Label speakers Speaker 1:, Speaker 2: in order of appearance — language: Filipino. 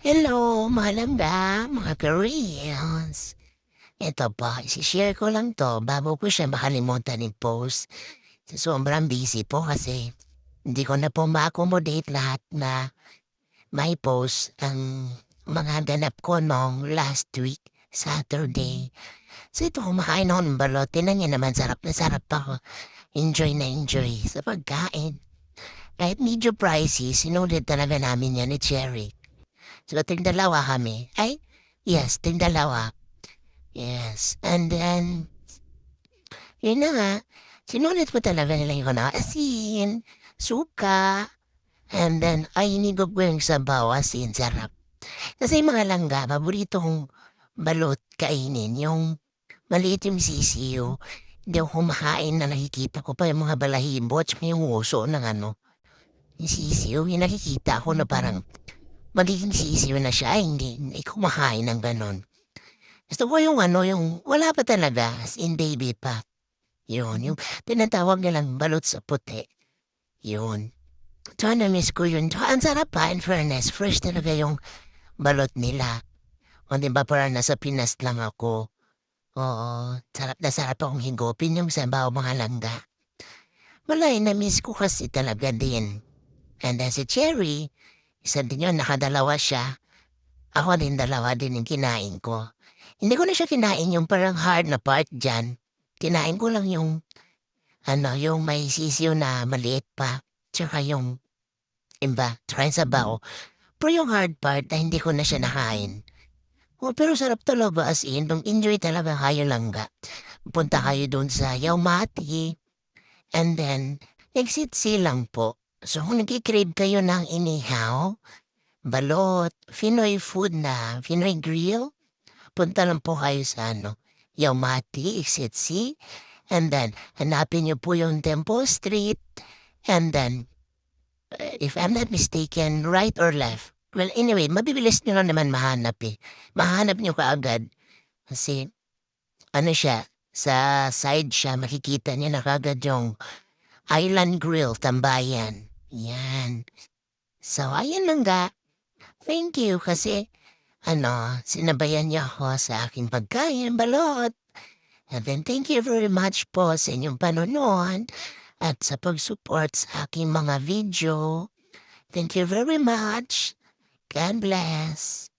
Speaker 1: Hello, malangga, mga Koreans. Ito po, isi-share ko lang 'to bago ko siya makalimutan i-post. Sobrang busy po kasi hindi ko na po ma-accommodate lahat na mai-post ang mga ganap ko nung last week, Saturday. So ito, kumakain ako ng balot. Tingnan niyo naman, sarap na sarap ako. Enjoy na enjoy sa pagkain. Kahit medyo pricey, sinulid talaga namin yan ni Cherry. So, tig-dalawa kami. Ay, yes, tig-dalawa. Yes. And then, yun na nga, sinulit ko talaga nila yung asin, suka, and then, ay, hinigop ko yung sabaw, asin, sarap. Kasi yung mga langga, paborito kong balot kainin, yung maliit yung sisiyo. Hindi ako kumakain na nakikita ko pa yung mga balahibo at saka yung uso ng yung sisiyo. Yung nakikita ko na parang magiging sisiyo na siya, hindi kumakain ng ganon. Gusto ko yung yung wala pa talaga, as in baby pa. Yun, yung tinatawag nilang balot sa puti. Yun. So, na-miss ko yun. So, ang sarap pa, in fairness. Fresh talaga yung balot nila. O, di ba, parang nasa Pinas lang ako. Oo, sarap na sarap akong higupin yung sabaw mga langga. Wala, na-miss ko kasi talaga din. And then si Cherry, isa din yun, nakadalawa siya. Ako din, dalawa din yung kinain ko. Hindi ko na siya kinain yung parang hard na part dyan. Kinain ko lang yung, yung may sisiyo na maliit pa. Tsaka yung iba, tsaka yung sabaw. Pero yung hard part na hindi ko na siya nakain. Oh, pero sarap talaga as in. Nung enjoy talaga kayo langga. Punta kayo doon sa Yaumati. And then, exit C lang po. So kung nag-crave kayo ng inihaw, balot, Pinoy food na, Pinoy grill, punta lang po kayo sa Yaumati, Exit C. And then, hanapin niyo po yung Temple Street. And then, if I'm not mistaken, right or left. Well, anyway, mabibilis niyo lang naman mahanap eh. Mahanap niyo kaagad. Kasi, siya, sa side siya, makikita niya na kaagad yung Island Grill, Tambayan. Yan. So, ayun lang ga. Thank you kasi, sinabayan niya ako sa aking pagkain, balot. And then thank you very much po sa inyong panonood at sa pag-support sa aking mga video. Thank you very much. God bless.